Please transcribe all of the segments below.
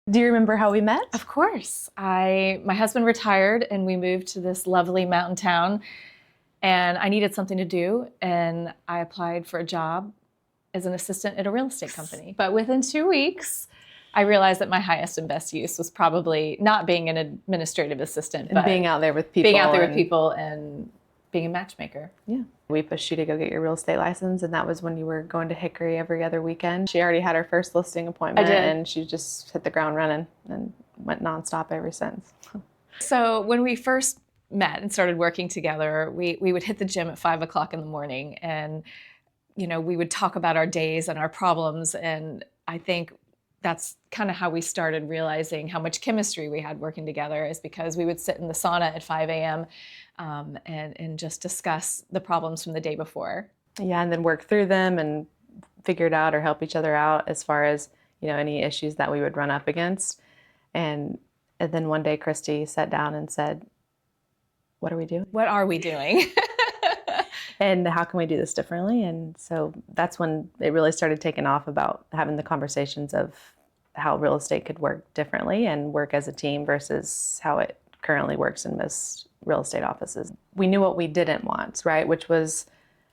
Do you remember how we met? Of course. My husband retired and we moved to this lovely mountain town, and I needed something to do, and I applied for a job as an assistant at a real estate company. But within 2 weeks, I realized that my highest and best use was probably not being an administrative assistant, And but being out there with people. being out there with people and being a matchmaker. Yeah. We pushed you to go get your real estate license, and that was when you were going to Hickory every other weekend. She already had her first listing appointment, I did. and she just hit the ground running and went nonstop ever since. So when we first met and started working together, we would hit the gym at 5 o'clock in the morning, and we would talk about our days and our problems. And I think that's kind of how we started realizing how much chemistry we had working together, is because we would sit in the sauna at 5 a.m. And just discuss the problems from the day before. Yeah, and then work through them and figure it out or help each other out as far as, any issues that we would run up against. And then one day Kristie sat down and said, what are we doing? What are we doing? And how can we do this differently? And so that's when it really started taking off, about having the conversations of how real estate could work differently and work as a team versus how it currently works in most real estate offices. We knew what we didn't want, right? Which was,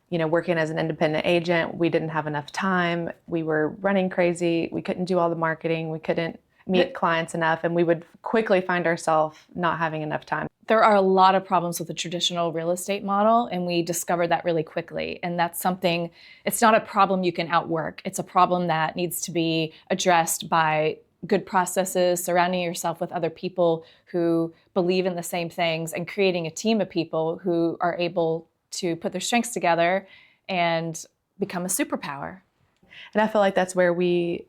working as an independent agent. We didn't have enough time. We were running crazy. We couldn't do all the marketing. We couldn't meet clients enough, and we would quickly find ourselves not having enough time. There are a lot of problems with the traditional real estate model, and we discovered that really quickly. And that's something, it's not a problem you can outwork. It's a problem that needs to be addressed by good processes, surrounding yourself with other people who believe in the same things, and creating a team of people who are able to put their strengths together and become a superpower. And I feel like that's where we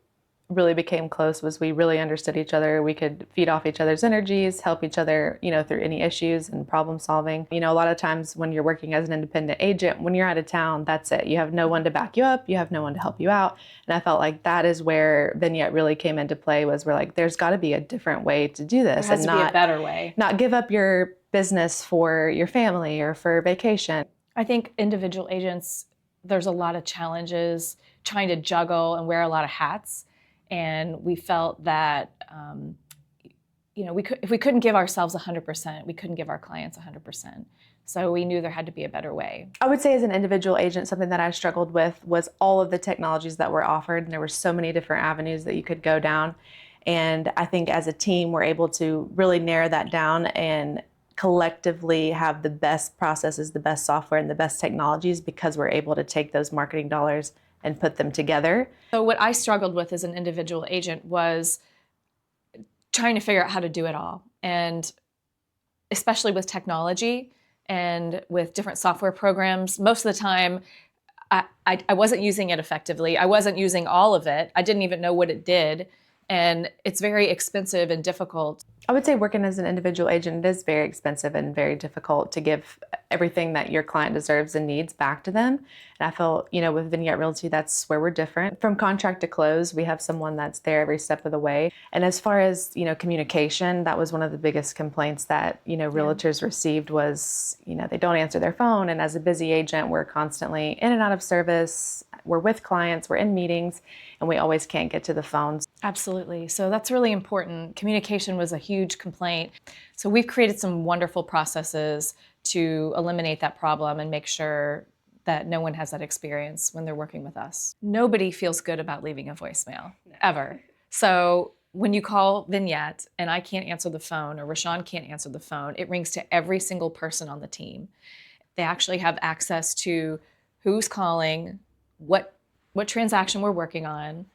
really became close, was we really understood each other. We could feed off each other's energies, help each other, through any issues and problem solving. A lot of times when you're working as an independent agent, when you're out of town, that's it. You have no one to back you up. You have no one to help you out. And I felt like that is where Vignette really came into play, was we're like, there's got to be a different way to do this. There has to be a better way. Not give up your business for your family or for vacation. I think individual agents, there's a lot of challenges trying to juggle and wear a lot of hats. And we felt that, if we couldn't give ourselves 100%, we couldn't give our clients 100%. So we knew there had to be a better way. I would say as an individual agent, something that I struggled with was all of the technologies that were offered. And there were so many different avenues that you could go down. And I think as a team, we're able to really narrow that down and collectively have the best processes, the best software, and the best technologies, because we're able to take those marketing dollars and put them together. So what I struggled with as an individual agent was trying to figure out how to do it all. And especially with technology and with different software programs, most of the time I wasn't using it effectively. I wasn't using all of it. I didn't even know what it did. And it's very expensive and difficult. I would say working as an individual agent, it is very expensive and very difficult to give everything that your client deserves and needs back to them. And I feel, with Vignette Realty, that's where we're different. From contract to close, we have someone that's there every step of the way. And as far as, communication, that was one of the biggest complaints that, realtors received was, they don't answer their phone. And as a busy agent, we're constantly in and out of service. We're with clients, we're in meetings, and we always can't get to the phones. Absolutely. So that's really important. Communication was a huge complaint. So we've created some wonderful processes to eliminate that problem and make sure that no one has that experience when they're working with us. Nobody feels good about leaving a voicemail, ever. So when you call Vignette and I can't answer the phone, or Rashaune can't answer the phone, it rings to every single person on the team. They actually have access to who's calling, what transaction we're working on,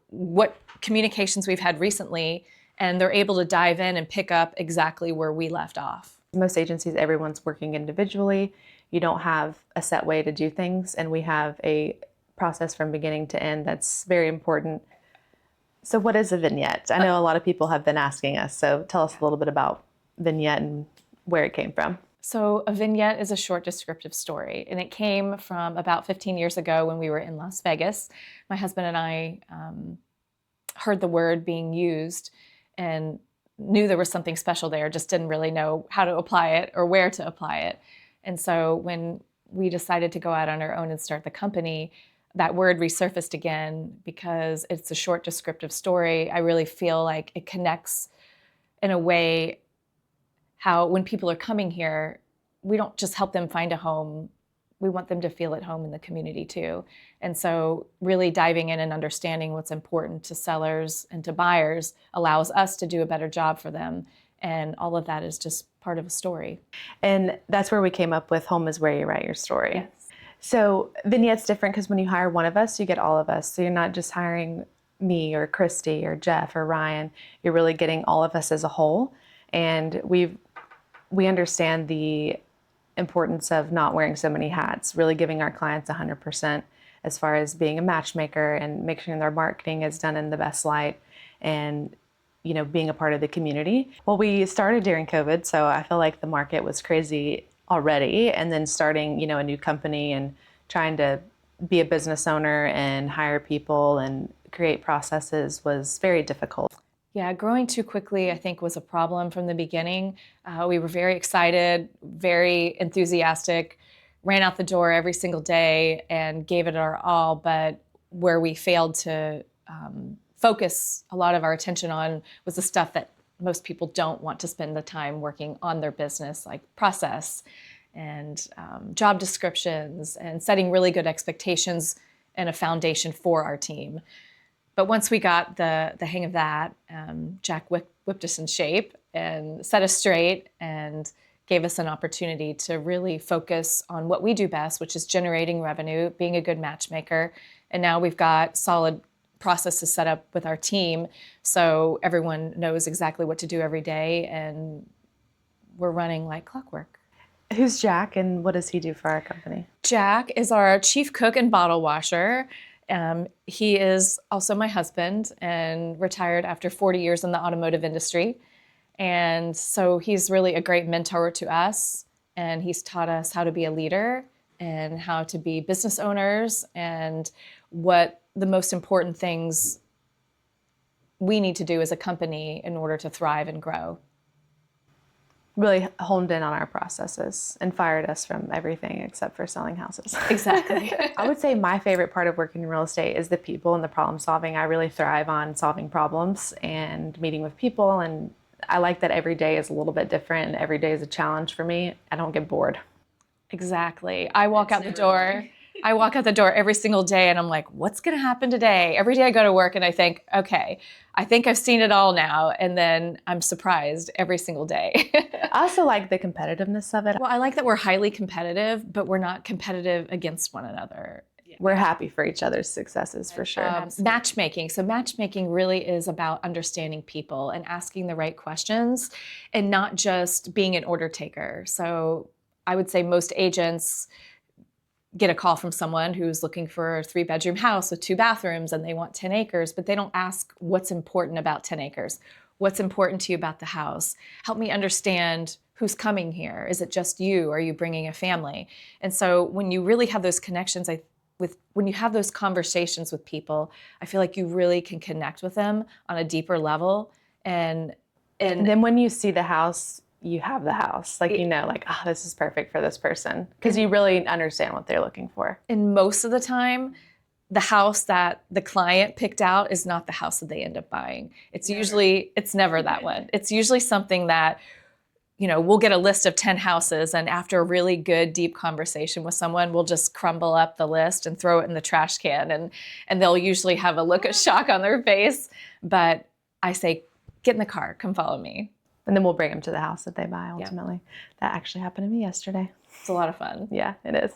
what communications we've had recently, and they're able to dive in and pick up exactly where we left off. Most agencies, everyone's working individually. You don't have a set way to do things, and we have a process from beginning to end that's very important. So what is a vignette? I know a lot of people have been asking us, so tell us a little bit about Vignette and where it came from. So a vignette is a short descriptive story, and it came from about 15 years ago when we were in Las Vegas. My husband and I heard the word being used and knew there was something special there, just didn't really know how to apply it or where to apply it. And so when we decided to go out on our own and start the company, that word resurfaced again because it's a short descriptive story. I really feel like it connects in a way how when people are coming here, we don't just help them find a home. We want them to feel at home in the community too. And so really diving in and understanding what's important to sellers and to buyers allows us to do a better job for them. And all of that is just part of a story. And that's where we came up with home is where you write your story. Yes. So Vignette's different because when you hire one of us, you get all of us. So you're not just hiring me or Kristie or Jeff or Ryan. You're really getting all of us as a whole. And we understand the importance of not wearing so many hats, really giving our clients 100% as far as being a matchmaker and making sure their marketing is done in the best light and, you know, being a part of the community. Well, we started during COVID, so I feel like the market was crazy already. And then starting, you know, a new company and trying to be a business owner and hire people and create processes was very difficult. Yeah, growing too quickly, I think, was a problem from the beginning. We were very excited, very enthusiastic, ran out the door every single day and gave it our all. But where we failed to focus a lot of our attention on was the stuff that most people don't want to spend the time working on their business, like process and job descriptions and setting really good expectations and a foundation for our team. But once we got the hang of that, Jack whipped us in shape and set us straight and gave us an opportunity to really focus on what we do best, which is generating revenue, being a good matchmaker. And now we've got solid processes set up with our team so everyone knows exactly what to do every day, and we're running like clockwork. Who's Jack and what does he do for our company? Jack is our chief cook and bottle washer. He is also my husband and retired after 40 years in the automotive industry. And so he's really a great mentor to us. And he's taught us how to be a leader and how to be business owners and what the most important things we need to do as a company in order to thrive and grow. Really honed in on our processes and fired us from everything except for selling houses. Exactly. I would say my favorite part of working in real estate is the people and the problem solving. I really thrive on solving problems and meeting with people, and I like that every day is a little bit different and every day is a challenge for me. I don't get bored. Exactly. I walk out the door every single day and I'm like, what's going to happen today? Every day I go to work and I think, okay, I think I've seen it all now. And then I'm surprised every single day. I also like the competitiveness of it. Well, I like that we're highly competitive, but we're not competitive against one another. We're happy for each other's successes for sure. Matchmaking. So matchmaking really is about understanding people and asking the right questions and not just being an order taker. So I would say most agents get a call from someone who's looking for a 3-bedroom house with 2 bathrooms and they want 10 acres, but they don't ask what's important about 10 acres. What's important to you about the house? Help me understand who's coming here. Is it just you? Are you bringing a family? And so when you really have those connections, when you have those conversations with people, I feel like you really can connect with them on a deeper level. And then when you see the house, you have the house. Like, you know, like, oh, this is perfect for this person. Because you really understand what they're looking for. And most of the time, the house that the client picked out is not the house that they end up buying. It's never that one. It's usually something that, you know, we'll get a list of 10 houses and after a really good, deep conversation with someone, we'll just crumble up the list and throw it in the trash can. And they'll usually have a look of shock on their face. But I say, get in the car, come follow me. And then we'll bring them to the house that they buy ultimately. Yeah. That actually happened to me yesterday. It's a lot of fun. Yeah, it is.